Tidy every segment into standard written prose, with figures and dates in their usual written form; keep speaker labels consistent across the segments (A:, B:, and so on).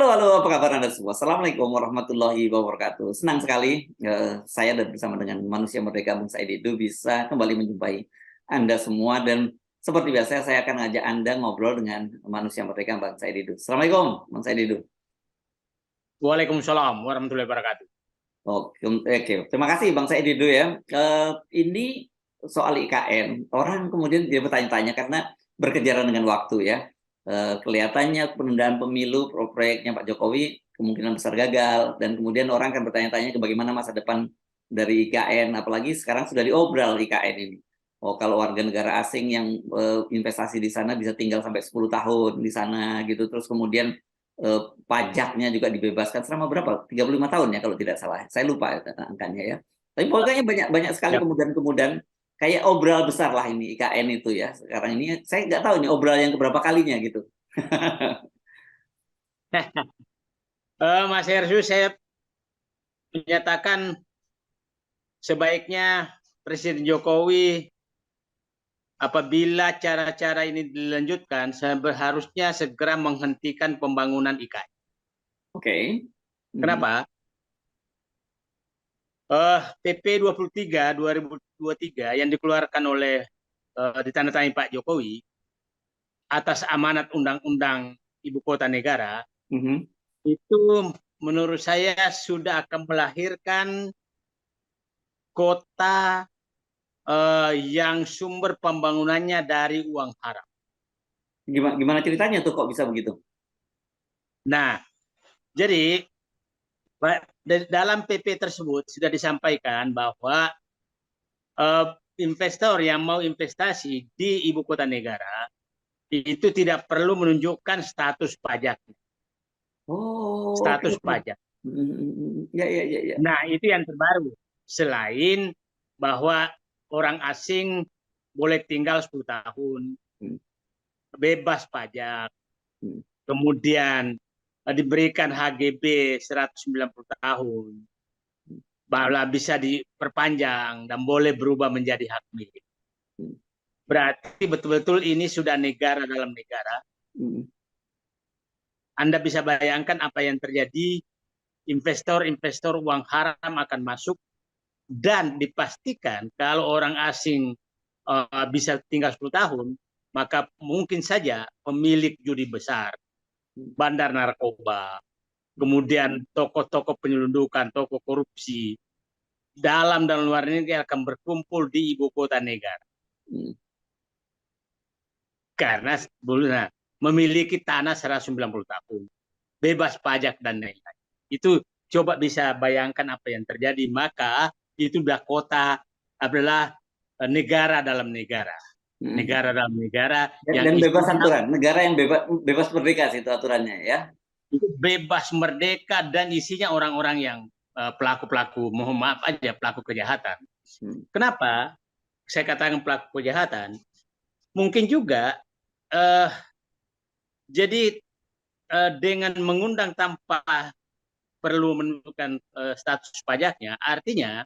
A: Halo, apa kabar Anda semua? Assalamualaikum warahmatullahi wabarakatuh. Senang sekali saya dan bersama dengan manusia merdeka Bang Said Didu bisa kembali menjumpai Anda semua dan seperti biasa saya akan ngajak Anda ngobrol dengan manusia merdeka Bang Said Didu. Assalamualaikum Bang Said Didu.
B: Waalaikumsalam warahmatullahi wabarakatuh.
A: Oke, oke. Terima kasih Bang Said Didu ya. Ini soal IKN, orang kemudian dia bertanya-tanya karena berkejaran dengan waktu ya. Kelihatannya penundaan pemilu proyeknya Pak Jokowi kemungkinan besar gagal dan kemudian orang akan bertanya-tanya ke bagaimana masa depan dari IKN, apalagi sekarang sudah diobral IKN ini. Oh, kalau warga negara asing yang investasi di sana bisa tinggal sampai 10 tahun di sana gitu, terus kemudian pajaknya juga dibebaskan selama berapa? 35 tahun ya kalau tidak salah. Saya lupa angkanya ya. Tapi pokoknya banyak sekali
B: Ya.
A: kemudian kayak obral besar lah ini IKN itu ya. Sekarang ini saya nggak tahu ini obral yang keberapa kalinya gitu.
B: Mas Hersu, saya menyatakan sebaiknya Presiden Jokowi apabila cara-cara ini dilanjutkan, seharusnya segera menghentikan pembangunan IKN.
A: Oke.
B: Kenapa? PP 23 2023 yang dikeluarkan oleh ditandatangani Pak Jokowi atas amanat Undang-Undang Ibu Kota Negara
A: Mhm.
B: itu menurut saya sudah akan melahirkan kota yang sumber pembangunannya dari uang haram.
A: Gimana ceritanya tuh kok bisa begitu?
B: Nah, jadi dalam PP tersebut sudah disampaikan bahwa investor yang mau investasi di ibu kota negara itu tidak perlu menunjukkan status pajak.
A: Oh, oke,
B: Status
A: oke.
B: pajak.
A: Ya, ya, ya, ya.
B: Nah, itu yang terbaru. Selain bahwa orang asing boleh tinggal 10 tahun,
A: Hmm,
B: bebas pajak,
A: hmm,
B: kemudian diberikan HGB 190 tahun, bahwa bisa diperpanjang dan boleh berubah menjadi hak milik.
A: hmm,
B: Berarti betul-betul ini sudah negara dalam negara.
A: hmm.
B: Anda bisa bayangkan apa yang terjadi, investor-investor uang haram akan masuk dan dipastikan kalau orang asing bisa tinggal 10 tahun, maka mungkin saja pemilik judi besar, bandar narkoba, kemudian tokoh-tokoh penyelundupan, tokoh korupsi, dalam dan luar negeri akan berkumpul di ibu kota negara.
A: Hmm.
B: Karena sebelumnya memiliki tanah 190 tahun, bebas pajak dan lain-lain. Itu coba bisa bayangkan apa yang terjadi, maka itu sudah kota adalah negara dalam negara.
A: Hmm.
B: Negara dalam negara yang
A: Dan bebas
B: isinya
A: aturan, negara yang bebas merdeka sih itu aturannya ya.
B: itu bebas merdeka dan isinya orang-orang yang pelaku-pelaku, mohon maaf aja, pelaku kejahatan.
A: Hmm.
B: Kenapa saya katakan pelaku kejahatan? Mungkin juga eh, jadi dengan mengundang tanpa perlu menentukan status pajaknya, artinya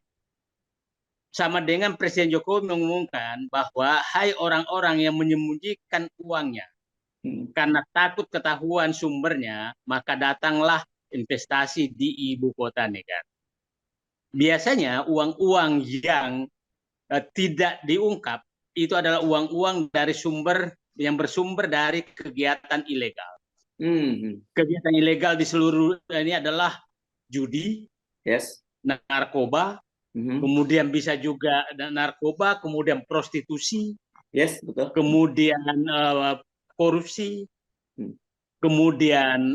B: sama dengan Presiden Jokowi mengumumkan bahwa hai orang-orang yang menyembunyikan uangnya
A: Hmm.
B: karena takut ketahuan sumbernya, maka datanglah investasi di ibu kota negara. Biasanya uang-uang yang tidak diungkap itu adalah uang-uang dari sumber yang bersumber dari kegiatan ilegal.
A: Hmm.
B: Kegiatan ilegal di seluruh ini adalah judi,
A: Yes.
B: narkoba,
A: Hmm.
B: kemudian bisa juga narkoba, kemudian prostitusi,
A: Yes, betul.
B: kemudian korupsi,
A: Hmm.
B: kemudian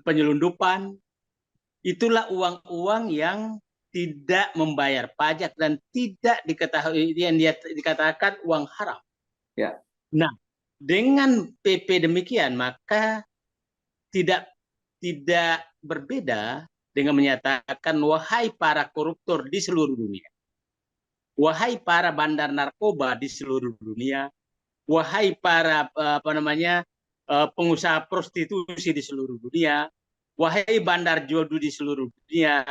B: penyelundupan. Itulah uang-uang yang tidak membayar pajak dan tidak diketahui yang dia dikatakan uang haram.
A: Ya.
B: Nah, dengan PP demikian maka tidak tidak berbeda dengan menyatakan wahai para koruptor di seluruh dunia, wahai para bandar narkoba di seluruh dunia, wahai para pengusaha prostitusi di seluruh dunia, wahai bandar jodoh di seluruh dunia,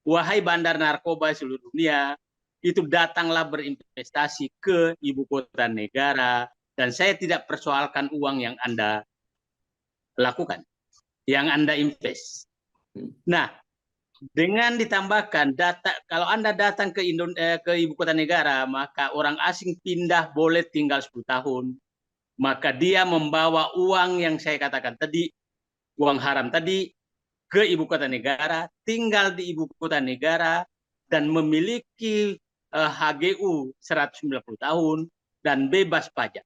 B: wahai bandar narkoba di seluruh dunia, itu datanglah berinvestasi ke ibu kota negara dan saya tidak persoalkan uang yang Anda lakukan. yang Anda invest. Nah, dengan ditambahkan data, kalau Anda datang ke ke ibu kota negara, maka orang asing pindah boleh tinggal 10 tahun. Maka dia membawa uang yang saya katakan tadi, uang haram tadi, ke ibu kota negara, tinggal di ibu kota negara, dan memiliki HGU 190 tahun, dan bebas pajak.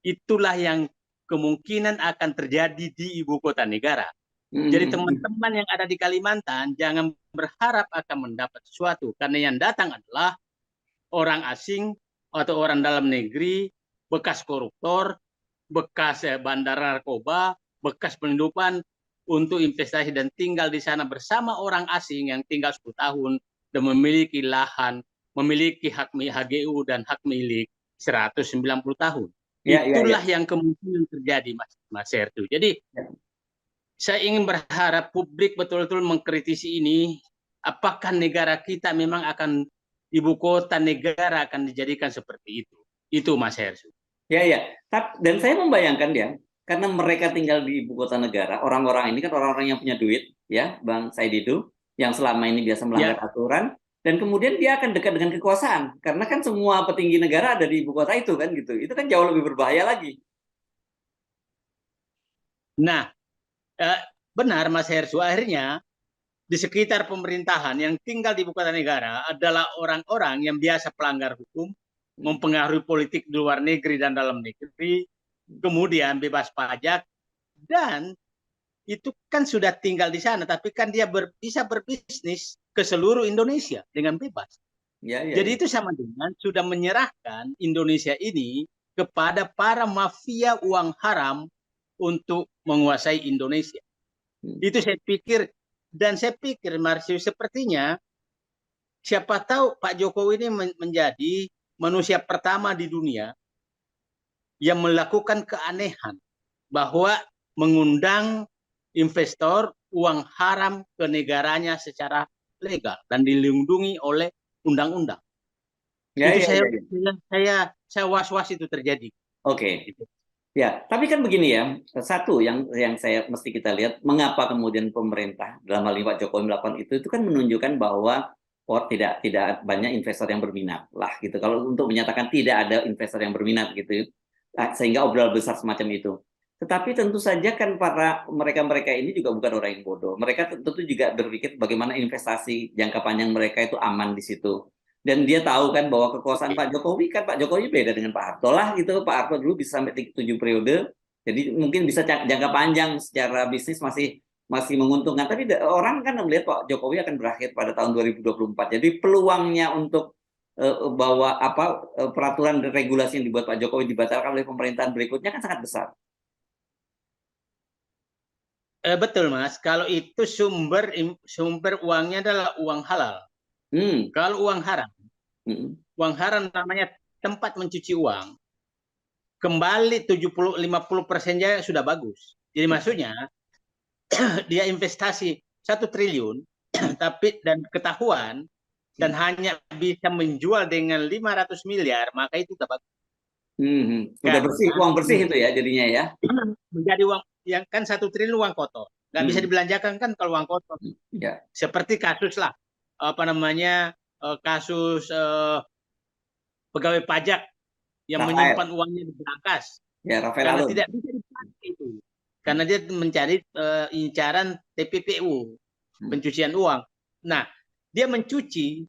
B: Itulah yang kemungkinan akan terjadi di ibu kota negara. Jadi teman-teman yang ada di Kalimantan jangan berharap akan mendapat sesuatu, karena yang datang adalah orang asing atau orang dalam negeri, bekas koruptor, bekas bandar narkoba, bekas penyelundupan untuk investasi dan tinggal di sana bersama orang asing yang tinggal 10 tahun dan memiliki lahan, memiliki hak HGU dan hak milik 190 tahun. Itulah yang kemungkinan terjadi, Mas Sertu. Jadi saya ingin berharap publik betul-betul mengkritisi ini. Apakah negara kita memang akan, ibu kota negara akan dijadikan seperti itu? Itu Mas Hersu.
A: Ya. Dan saya membayangkan ya, karena mereka tinggal di ibu kota negara, orang-orang ini kan orang-orang yang punya duit, ya, Bang Said itu, yang selama ini biasa melanggar aturan, dan kemudian dia akan dekat dengan kekuasaan, karena kan semua petinggi negara ada di ibu kota itu kan gitu. Itu kan jauh lebih berbahaya lagi.
B: Nah, benar Mas Hersu, akhirnya di sekitar pemerintahan yang tinggal di ibu kota negara adalah orang-orang yang biasa pelanggar hukum, mempengaruhi politik di luar negeri dan dalam negeri, kemudian bebas pajak, dan itu kan sudah tinggal di sana, tapi kan dia bisa berbisnis ke seluruh Indonesia dengan bebas. Jadi itu sama dengan sudah menyerahkan Indonesia ini kepada para mafia uang haram untuk menguasai Indonesia. Itu saya pikir, dan saya pikir Marsius sepertinya siapa tahu Pak Jokowi ini menjadi manusia pertama di dunia yang melakukan keanehan bahwa mengundang investor uang haram ke negaranya secara legal dan dilindungi oleh undang-undang. Saya was-was itu terjadi.
A: Oke. Ya, tapi kan begini ya, satu yang saya mesti kita lihat, mengapa kemudian pemerintah dalam hal ini Pak Jokowi melakukan itu kan menunjukkan bahwa tidak banyak investor yang berminat lah gitu. Kalau untuk menyatakan tidak ada investor yang berminat gitu, sehingga obrolan besar semacam itu. Tetapi tentu saja kan para mereka ini juga bukan orang yang bodoh. Mereka tentu juga berpikir bagaimana investasi jangka panjang mereka itu aman di situ. Dan dia tahu kan bahwa kekuasaan Pak Jokowi beda dengan Pak Harto lah gitu. Pak Harto dulu bisa sampai 7 periode, jadi mungkin bisa jangka panjang secara bisnis masih menguntungkan. Tapi orang kan melihat Pak Jokowi akan berakhir pada tahun 2024. Jadi peluangnya untuk bahwa peraturan dan regulasi yang dibuat Pak Jokowi dibatalkan oleh pemerintahan berikutnya kan sangat besar.
B: Betul Mas, kalau itu sumber uangnya adalah uang halal. Kalau uang haram namanya tempat mencuci uang. Kembali 50% sudah bagus. Jadi maksudnya dia investasi 1 triliun tapi dan ketahuan dan hanya bisa menjual dengan 500 miliar, maka itu sudah bagus.
A: Udah bersih, uang bersih itu ya jadinya ya.
B: Menjadi uang yang kan 1 triliun uang kotor. Nggak bisa dibelanjakan kan kalau uang kotor. Seperti kasus lah, kasus pegawai pajak yang menyimpan uangnya di berangkas. Karena tidak bisa dipakai itu. Karena dia mencari incaran TPPU, pencucian uang. Nah, dia mencuci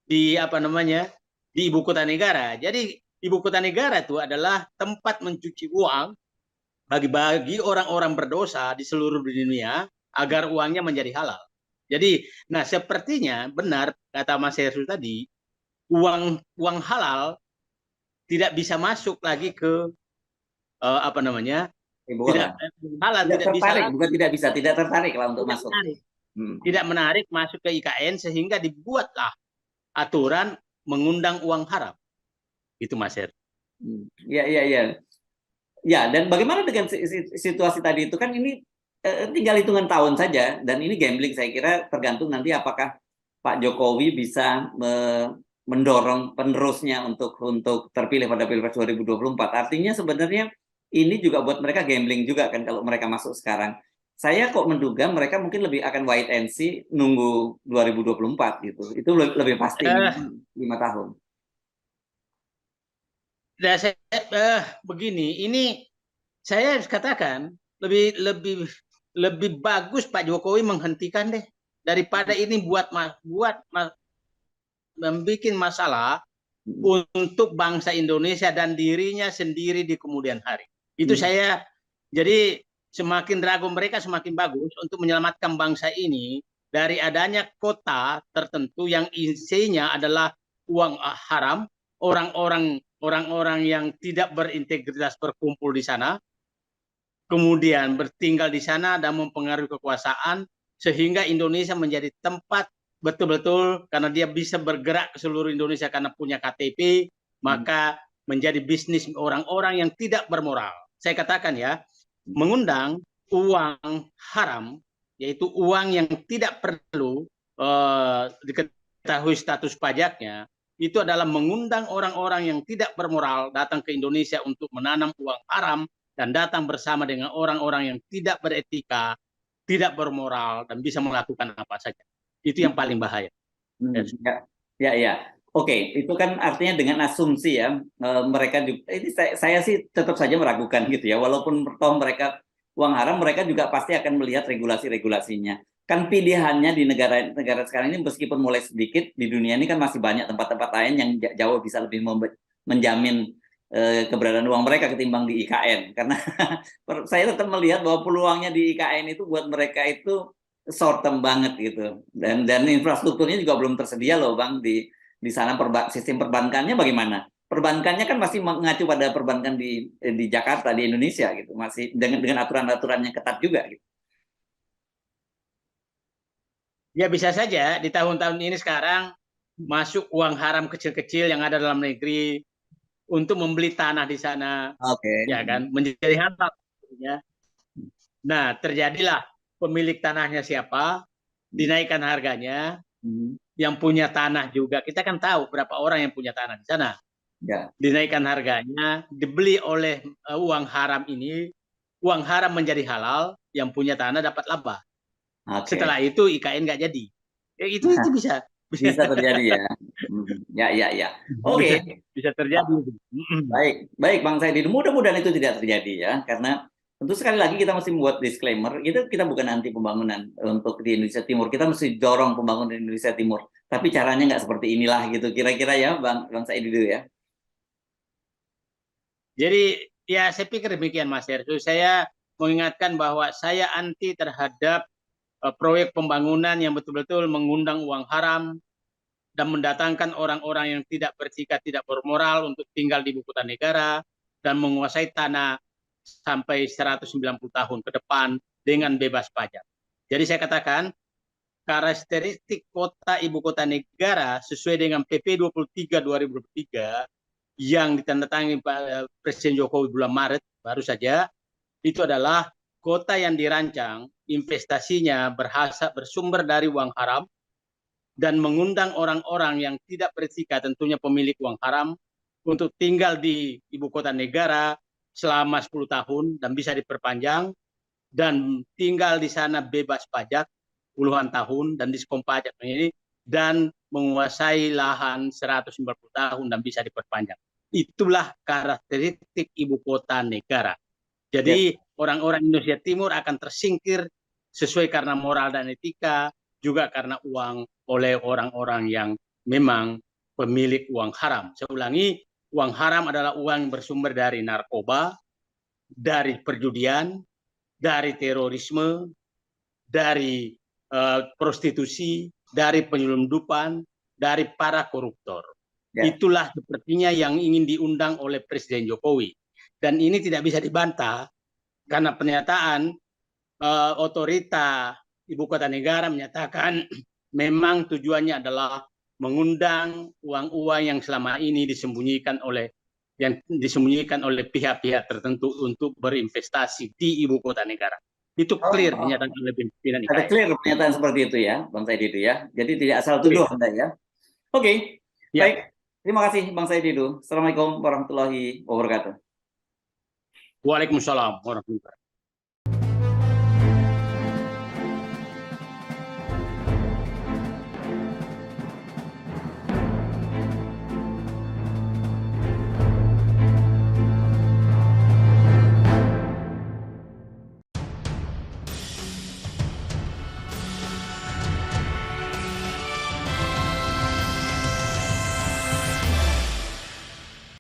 B: di di ibu kota negara. Jadi ibu kota negara itu adalah tempat mencuci uang bagi orang-orang berdosa di seluruh dunia agar uangnya menjadi halal. Jadi, nah sepertinya benar kata Mas Hersu tadi, uang halal tidak bisa masuk lagi ke
A: tidak tertarik lah untuk masuk.
B: Tidak menarik masuk ke IKN sehingga dibuatlah aturan mengundang uang haram. Itu Mas Hersu.
A: Iya. Ya, dan bagaimana dengan situasi tadi itu kan ini tinggal hitungan tahun saja, dan ini gambling saya kira tergantung nanti apakah Pak Jokowi bisa mendorong penerusnya untuk terpilih pada Pilpres 2024. Artinya sebenarnya ini juga buat mereka gambling juga kan kalau mereka masuk sekarang. saya kok menduga mereka mungkin lebih akan wait and see, nunggu 2024 gitu. Itu lebih pasti
B: Eh,
A: 5 tahun.
B: Begini, ini saya harus katakan lebih lebih lebih bagus Pak Jokowi menghentikan deh daripada ini membuat masalah
A: Hmm.
B: untuk bangsa Indonesia dan dirinya sendiri di kemudian hari. Itu
A: Hmm.
B: saya jadi semakin ragu mereka semakin bagus untuk menyelamatkan bangsa ini dari adanya kota tertentu yang isinya adalah uang haram, orang-orang yang tidak berintegritas berkumpul di sana, kemudian bertinggal di sana dan mempengaruhi kekuasaan sehingga Indonesia menjadi tempat betul-betul karena dia bisa bergerak ke seluruh Indonesia karena punya KTP,
A: Hmm.
B: maka menjadi bisnis orang-orang yang tidak bermoral. Saya katakan ya,
A: Hmm.
B: mengundang uang haram, yaitu uang yang tidak perlu diketahui status pajaknya, itu adalah mengundang orang-orang yang tidak bermoral datang ke Indonesia untuk menanam uang haram dan datang bersama dengan orang-orang yang tidak beretika, tidak bermoral, dan bisa melakukan apa saja. Itu yang paling bahaya. Yes.
A: Ya, ya, ya. Oke, itu kan artinya dengan asumsi ya, mereka juga, ini saya sih tetap saja meragukan gitu ya, walaupun toh mereka uang haram, mereka juga pasti akan melihat regulasi-regulasinya. Kan pilihannya di negara-negara sekarang ini meskipun mulai sedikit, di dunia ini kan masih banyak tempat-tempat lain yang jauh bisa lebih menjamin keberadaan uang mereka ketimbang di IKN. Karena saya tetap melihat bahwa peluangnya di IKN itu buat mereka itu short term banget gitu, dan infrastrukturnya juga belum tersedia loh Bang di sana. Sistem perbankannya bagaimana? Perbankannya kan masih mengacu pada perbankan di Jakarta, di Indonesia gitu, masih dengan aturan-aturan yang ketat juga gitu.
B: Ya bisa saja di tahun-tahun ini sekarang masuk uang haram kecil-kecil yang ada dalam negeri untuk membeli tanah di sana,
A: Oke.
B: ya kan, menjadi halal. Ya. Nah, terjadilah pemilik tanahnya siapa, dinaikkan harganya,
A: Hmm.
B: yang punya tanah juga. Kita kan tahu berapa orang yang punya tanah di sana.
A: Ya.
B: Dinaikkan harganya, dibeli oleh uang haram ini, uang haram menjadi halal, yang punya tanah dapat laba.
A: Oke.
B: Setelah itu IKN nggak jadi. Ya, itu bisa.
A: Bisa terjadi ya. Ya, ya, ya.
B: bisa
A: Oke.
B: bisa terjadi.
A: Baik, baik Bang Saidi. Mudah-mudahan itu tidak terjadi ya, karena tentu sekali lagi kita mesti membuat disclaimer. Kita bukan anti pembangunan untuk di Indonesia Timur. Kita mesti dorong pembangunan di Indonesia Timur. Tapi caranya nggak seperti inilah gitu. Kira-kira ya, Bang Saidi dulu ya.
B: Jadi ya saya pikir demikian Mas Hersu. Saya mengingatkan bahwa saya anti terhadap proyek pembangunan yang betul-betul mengundang uang haram dan mendatangkan orang-orang yang tidak bersikap, tidak bermoral untuk tinggal di ibu kota negara dan menguasai tanah sampai 190 tahun ke depan dengan bebas pajak. Jadi saya katakan karakteristik kota ibu kota negara sesuai dengan PP 23 2023 yang ditandatangani Presiden Jokowi bulan Maret baru saja, itu adalah kota yang dirancang investasinya bersumber dari uang haram dan mengundang orang-orang yang tidak beretika, tentunya pemilik uang haram, untuk tinggal di ibu kota negara selama 10 tahun dan bisa diperpanjang, dan tinggal di sana bebas pajak puluhan tahun dan diskon pajak ini, dan menguasai lahan 190 tahun dan bisa diperpanjang. Itulah karakteristik ibu kota negara.
A: Yes.
B: Jadi orang-orang Indonesia Timur akan tersingkir sesuai karena moral dan etika, juga karena uang oleh orang-orang yang memang pemilik uang haram. Saya ulangi, uang haram adalah uang yang bersumber dari narkoba, dari perjudian, dari terorisme, dari prostitusi, dari penyelundupan, dari para koruptor.
A: Ya.
B: Itulah sepertinya yang ingin diundang oleh Presiden Jokowi. Dan ini tidak bisa dibantah karena pernyataan otorita ibu kota negara menyatakan memang tujuannya adalah mengundang uang-uang yang selama ini disembunyikan oleh pihak-pihak tertentu untuk berinvestasi di ibu kota negara. Itu
A: Oh,
B: clear
A: oh.
B: dinyatakan oleh pimpinan
A: Ada
B: IKN.
A: clear pernyataan seperti itu ya, Bang Saidi itu ya. Jadi tidak asal tuduh
B: Clear.
A: Anda ya. Oke,
B: Ya,
A: baik. Terima kasih Bang Saidi itu. Assalamualaikum warahmatullahi wabarakatuh.
B: Waalaikumsalam warahmatullahi wabarakatuh.